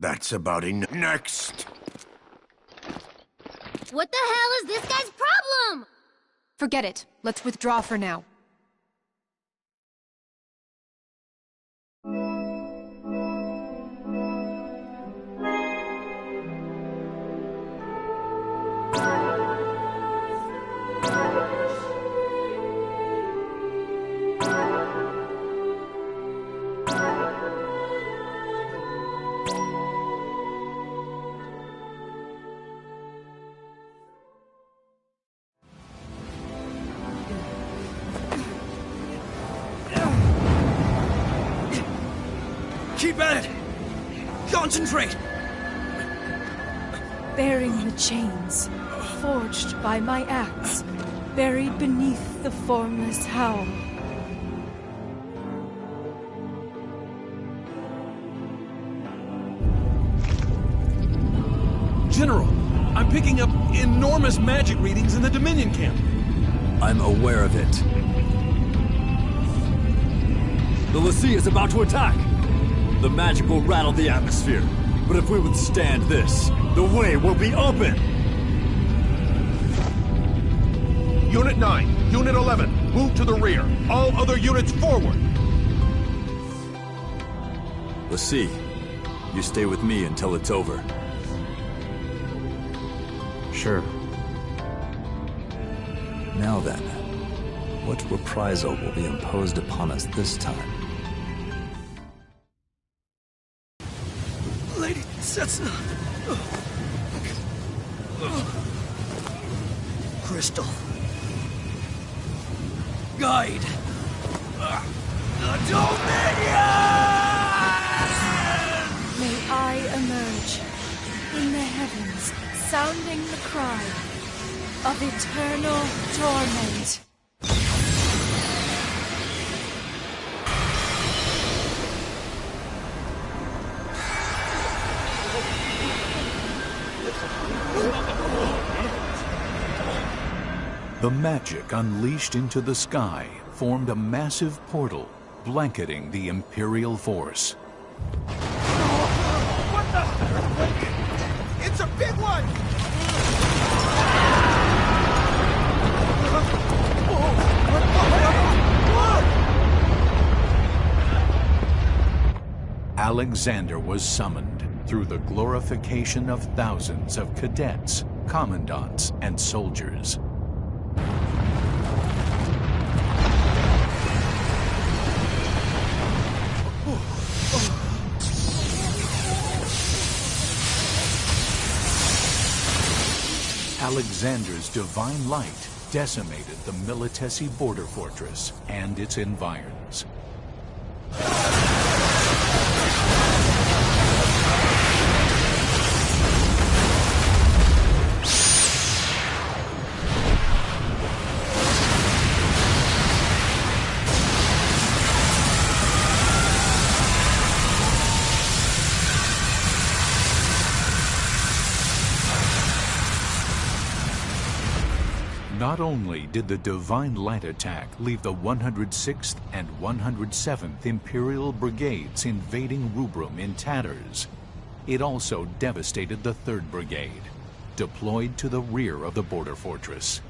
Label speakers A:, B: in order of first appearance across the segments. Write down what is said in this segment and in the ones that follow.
A: That's about enough. Next!
B: What the hell is this guy's problem?
C: Forget it. Let's withdraw for now.
D: Keep at it! Concentrate!
E: Bearing the chains, forged by my axe, buried beneath the formless howl.
D: General, I'm picking up enormous magic readings in the Dominion camp.
F: I'm aware of it. The Lassie is about to attack! The magic will rattle the atmosphere, but if we withstand this, the way will be open!
G: Unit 9, Unit 11, move to the rear. All other units forward!
F: Lassie, you stay with me until it's over.
H: Sure.
F: Now then, what reprisal will be imposed upon us this time?
D: Lady Setsuna. Crystal. Guide. The Dominion!
E: May I emerge in the heavens, sounding the cry of eternal torment.
I: The magic unleashed into the sky formed a massive portal, blanketing the Imperial force.
G: What the? It's a big one!
I: Alexander was summoned through the glorification of thousands of cadets, commandants, and soldiers. Alexander's divine light decimated the Militesi border fortress and its environs. Not only did the Divine Light attack leave the 106th and 107th Imperial Brigades invading Rubrum in tatters, it also devastated the 3rd Brigade, deployed to the rear of the border fortress.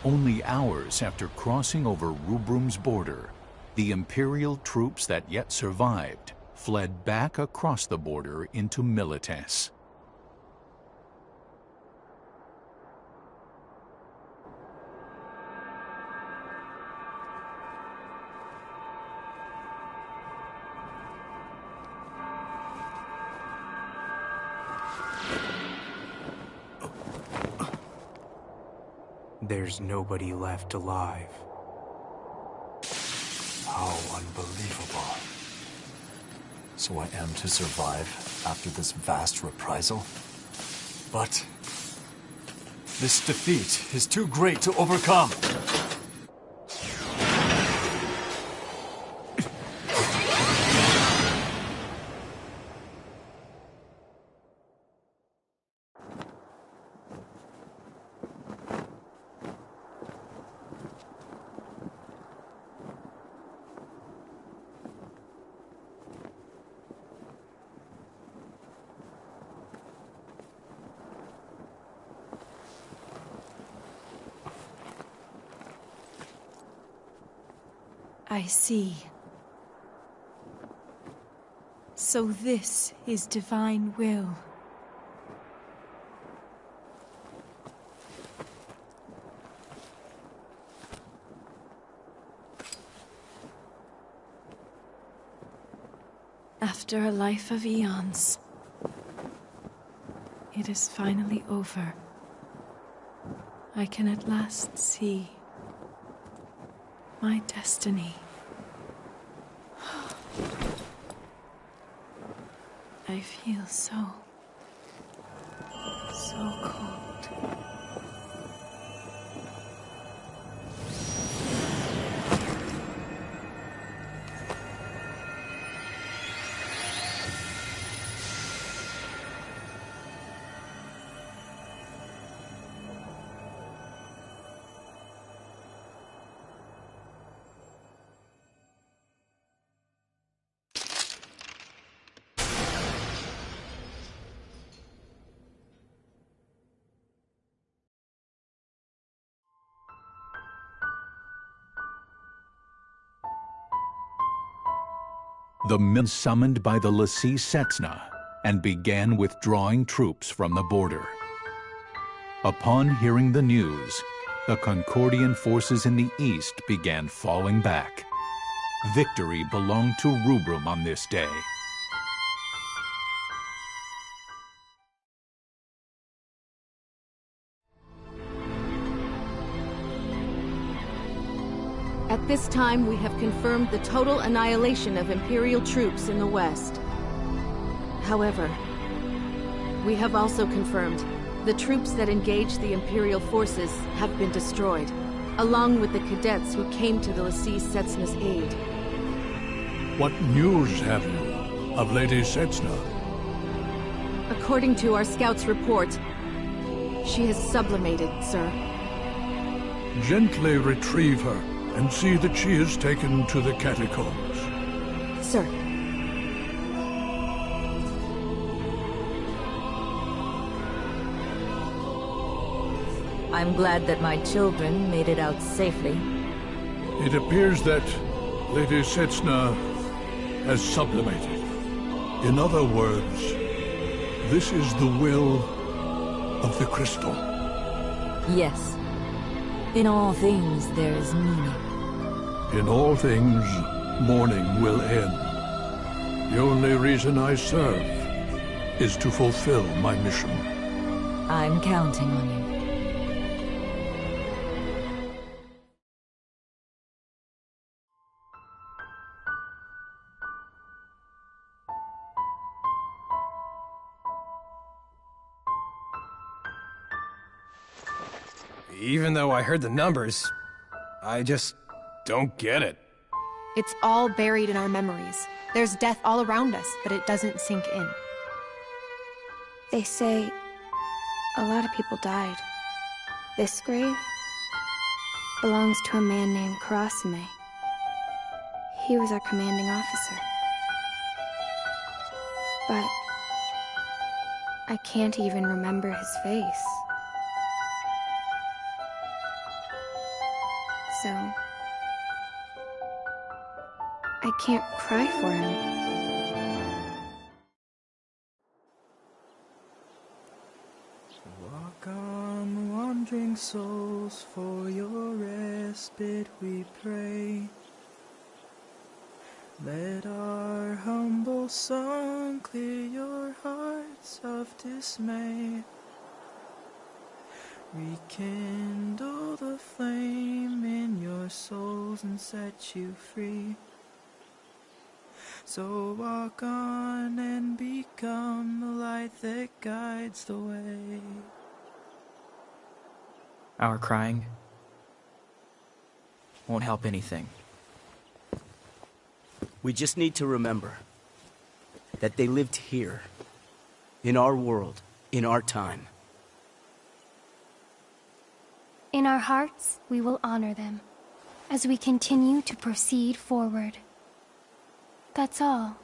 I: Only hours after crossing over Rubrum's border, the Imperial troops that yet survived fled back across the border into Milites.
H: There's nobody left alive.
F: How unbelievable. So I am to survive after this vast reprisal? But this defeat is too great to overcome.
E: I see. So this is divine will. After a life of eons, it is finally over. I can at last see my destiny. I feel so cold.
I: The men summoned by the Lassie Setsna and began withdrawing troops from the border. Upon hearing the news, the Concordian forces in the east began falling back. Victory belonged to Rubrum on this day.
H: At this time, we have confirmed the total annihilation of Imperial troops in the west. However, we have also confirmed the troops that engaged the Imperial forces have been destroyed, along with the cadets who came to the Lassie Setsna's aid.
J: What news have you of Lady Setsna?
H: According to our scout's report, she has sublimated, sir.
J: Gently retrieve her and see that she is taken to the catacombs.
H: Sir.
K: I'm glad that my children made it out safely.
J: It appears that Lady Setsna has sublimated. In other words, this is the will of the crystal.
K: Yes. In all things there is meaning.
J: In all things, mourning will end. The only reason I serve is to fulfill my mission.
K: I'm counting on you.
L: Even though I heard the numbers, I just don't get it.
C: It's all buried in our memories. There's death all around us, but it doesn't sink in.
M: They say a lot of people died. This grave belongs to a man named Karasime. He was our commanding officer. But I can't even remember his face. So I can't cry for him.
N: Walk on, wandering souls, for your respite we pray. Let our humble song clear your hearts of dismay. Rekindle the flame in your your souls and set you free. So walk on and become the light that guides the way.
O: Our crying won't help anything.
P: We just need to remember that they lived here, in our world, in our time.
B: In our hearts, we will honor them as we continue to proceed forward. That's all.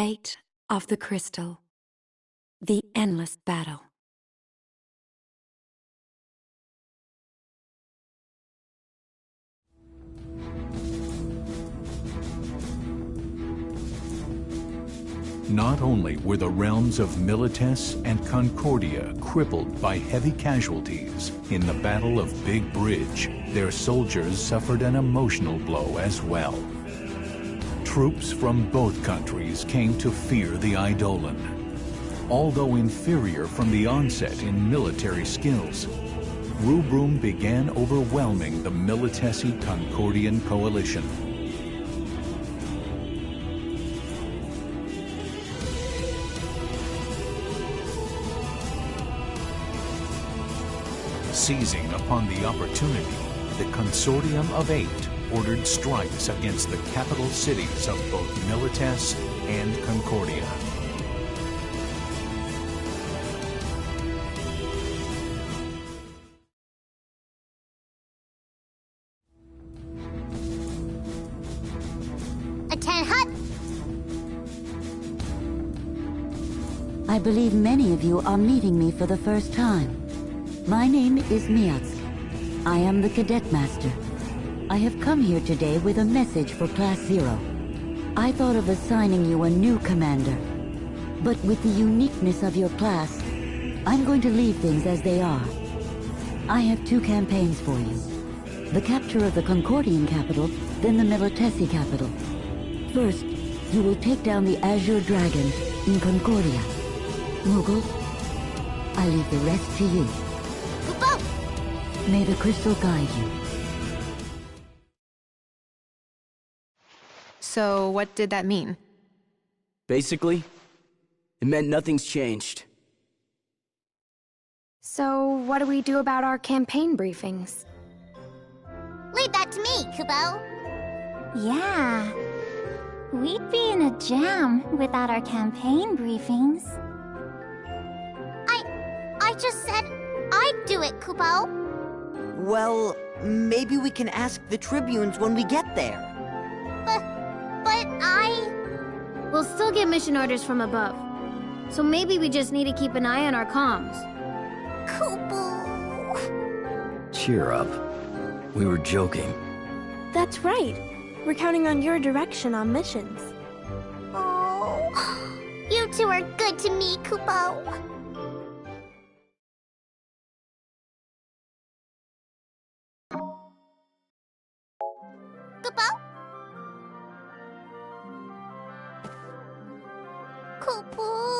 Q: Fate of the Crystal. The Endless Battle.
I: Not only were the realms of Milites and Concordia crippled by heavy casualties in the Battle of Big Bridge, their soldiers suffered an emotional blow as well. Troops from both countries came to fear the Eidolon. Although inferior from the onset in military skills, Rubrum began overwhelming the Militesi-Concordian coalition. Seizing upon the opportunity, the Consortium of Eight ordered strikes against the capital cities of both Milites and Concordia.
B: Attend hut!
R: I believe many of you are meeting me for the first time. My name is Miatsk. I am the Cadet Master. I have come here today with a message for Class 0. I thought of assigning you a new commander. But with the uniqueness of your class, I'm going to leave things as they are. I have two campaigns for you. The capture of the Concordian capital, then the Militesi capital. First, you will take down the Azure Dragon in Concordia. Moogle, I leave the rest to you. May the crystal guide you.
C: So, what did that mean?
P: Basically, it meant nothing's changed.
M: So, what do we do about our campaign briefings?
B: Leave that to me, Kubo.
S: Yeah. We'd be in a jam without our campaign briefings.
B: I just said I'd do it, Kubo.
T: Well, maybe we can ask the Tribunes when we get there.
B: But
U: We'll still get mission orders from above. So maybe we just need to keep an eye on our comms.
B: Kubo.
V: Cheer up. We were joking.
E: That's right. We're counting on your direction on missions.
B: Oh, you two are good to me, Kubo. Kubo? Kubo.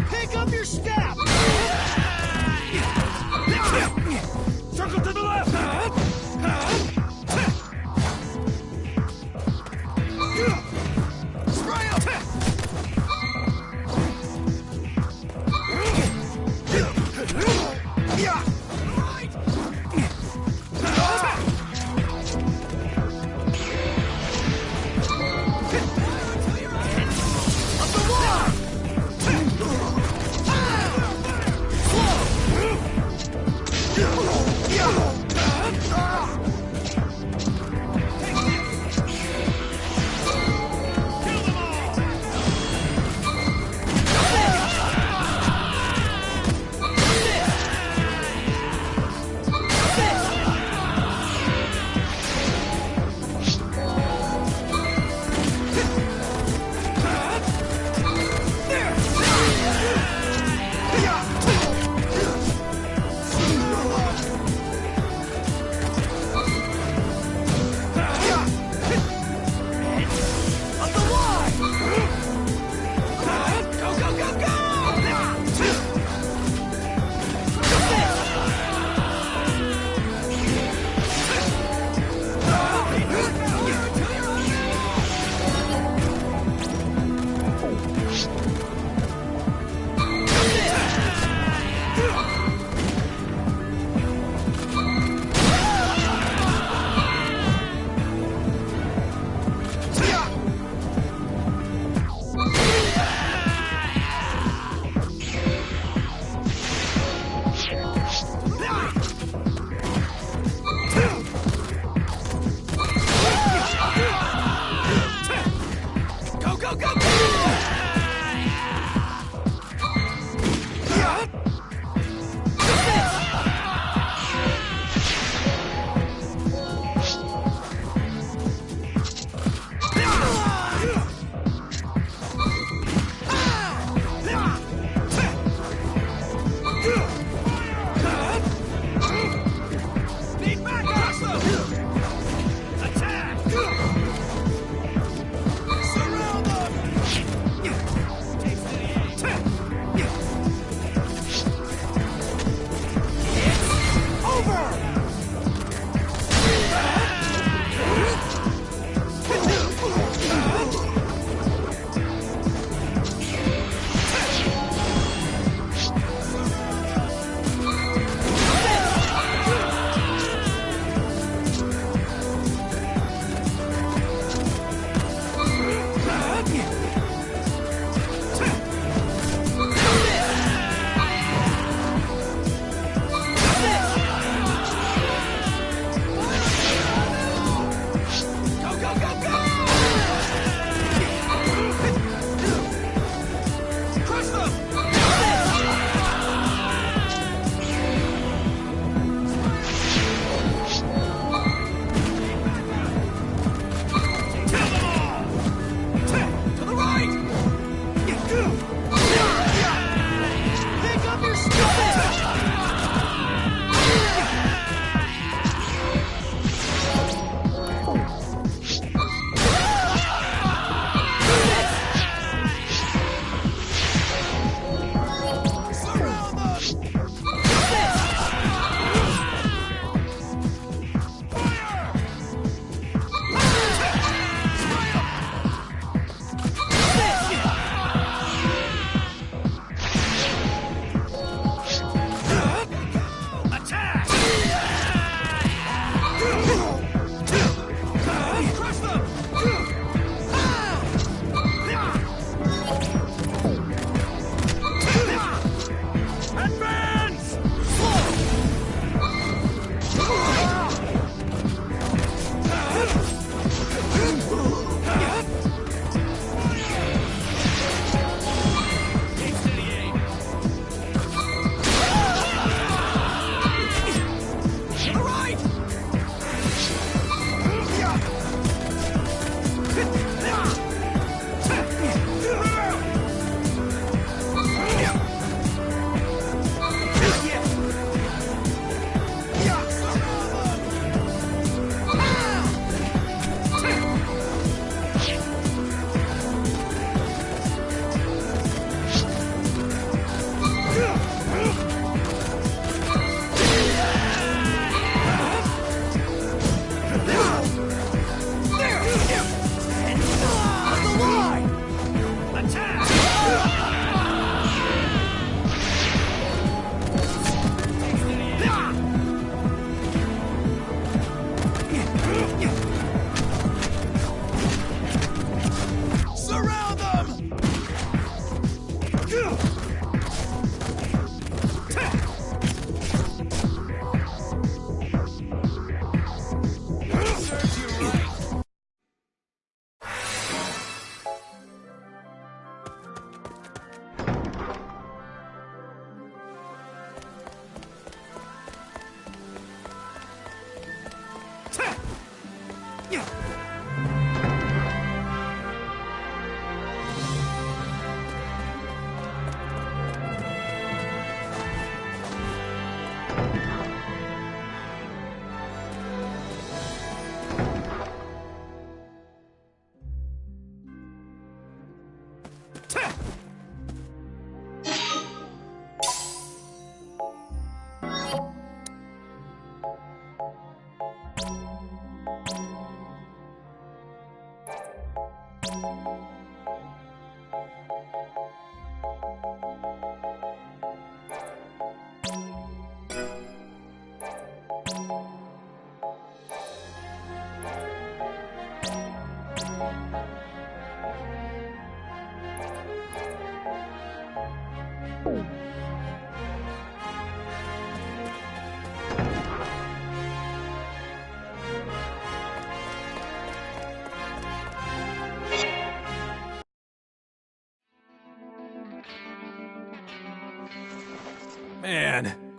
A: Pick up your step! Circle to the left! Spray up!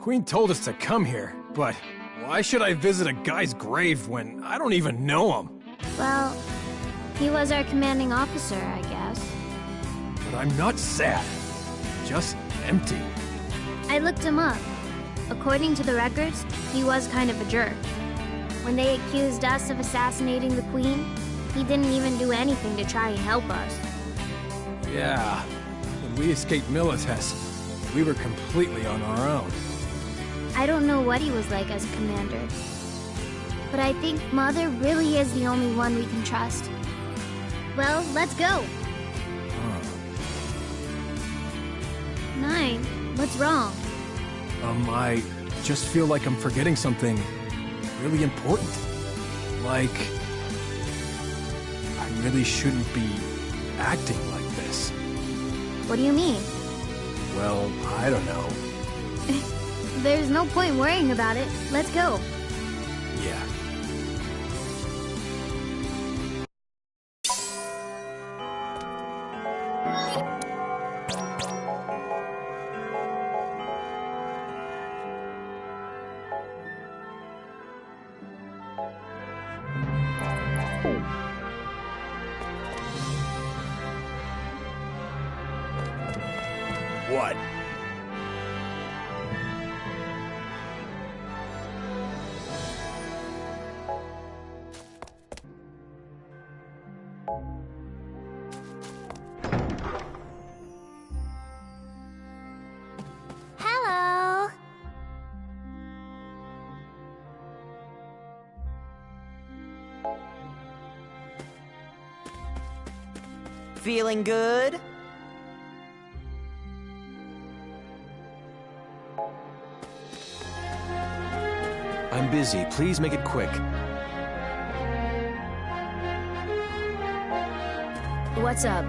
L: Queen told us to come here, but why should I visit a guy's grave when I don't even know him?
U: Well, he was our commanding officer, I guess.
L: But I'm not sad. Just empty.
U: I looked him up. According to the records, he was kind of a jerk. When they accused us of assassinating the Queen, he didn't even do anything to try and help us.
L: Yeah. When we escaped Milites, we were completely on our own.
U: I don't know what he was like as a commander. But I think Mother really is the only one we can trust. Well, let's go. Nine, what's wrong?
L: I just feel like I'm forgetting something really important. Like, I really shouldn't be acting like this.
U: What do you mean?
L: Well, I don't know.
U: There's no point worrying about it. Let's go.
L: Yeah. What?
S: Hello.
T: Feeling good?
D: I'm busy. Please make it quick.
U: What's up?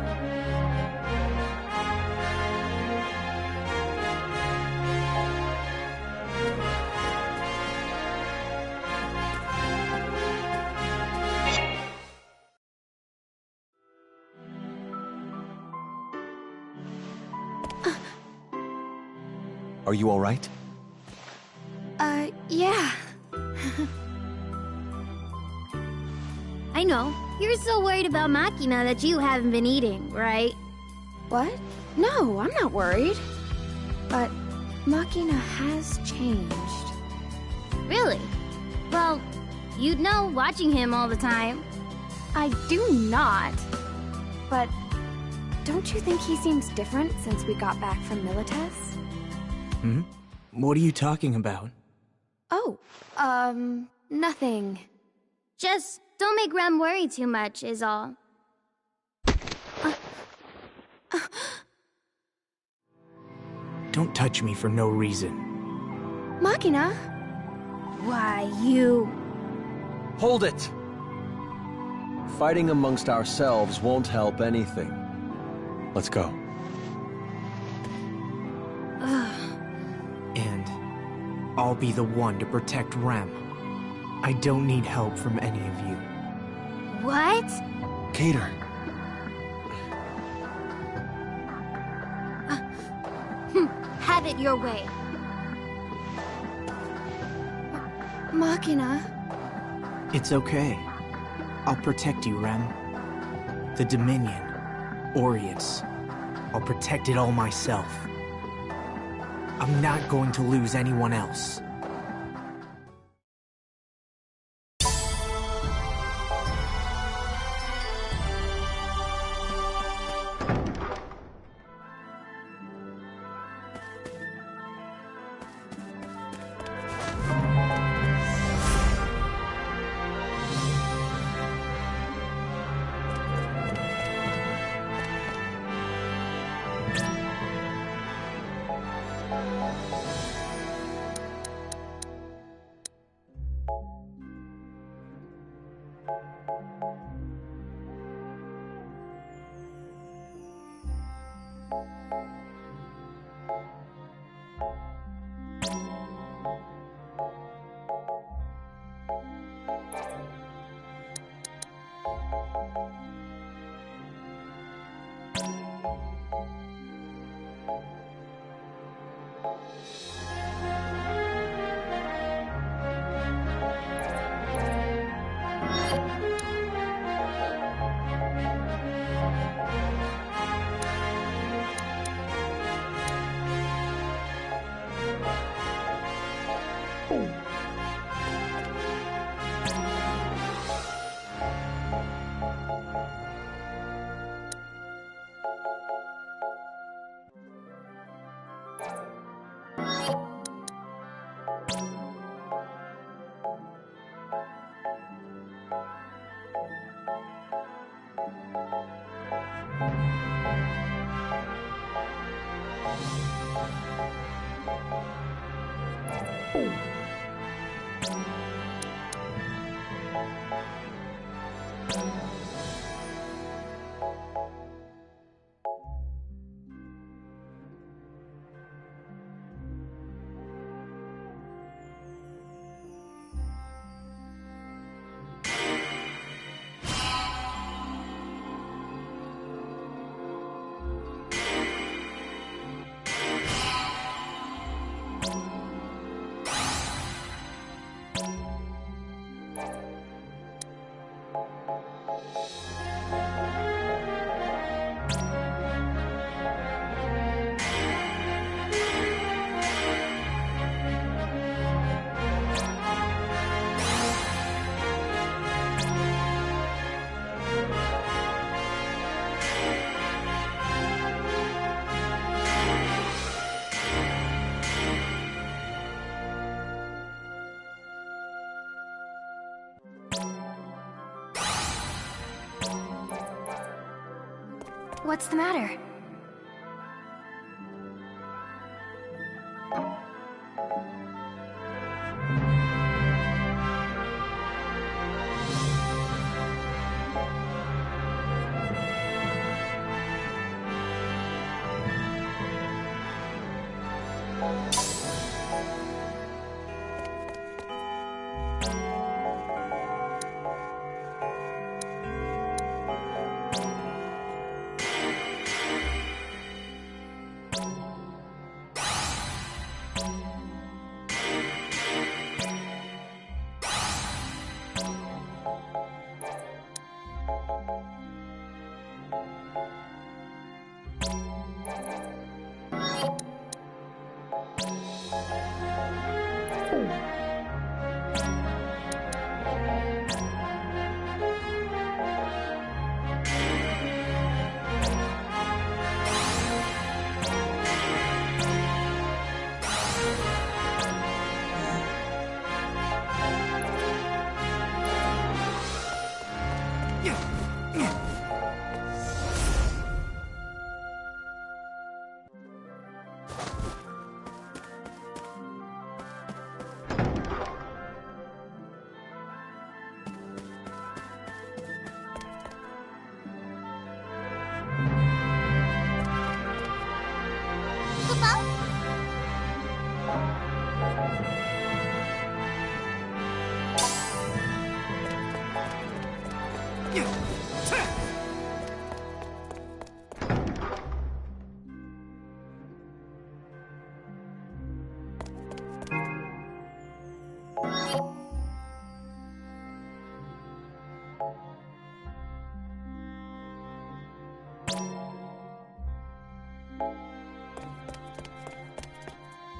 D: Are you all right?
U: Yeah. I know. You're so worried about Machina that you haven't been eating, right?
M: What? No, I'm not worried. But Machina has changed.
U: Really? Well, you'd know watching him all the time.
M: I do not. But don't you think he seems different since we got back from Milites?
O: Hmm? What are you talking about?
M: Oh, nothing.
U: Just don't make Rem worry too much, is all.
O: Don't touch me for no reason.
M: Machina?
U: Why, you...
D: Hold it! Fighting amongst ourselves won't help anything. Let's go.
O: And I'll be the one to protect Rem. I don't need help from any of you.
U: What?
D: Cater.
U: Have it your way.
M: Machina.
O: It's okay. I'll protect you, Rem. The Dominion. Aureus. I'll protect it all myself. I'm not going to lose anyone else.
B: What's the matter?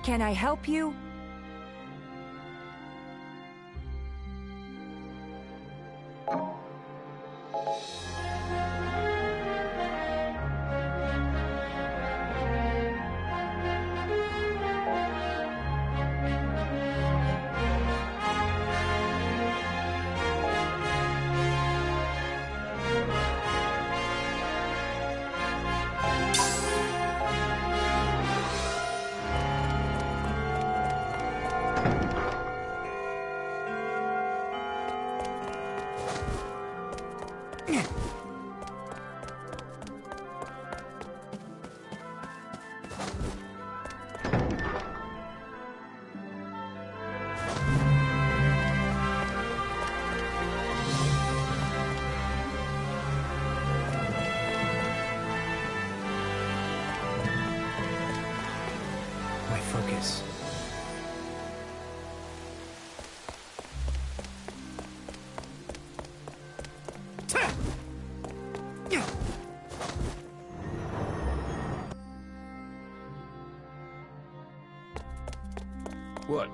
F: Can I help you?
O: My focus.
L: What?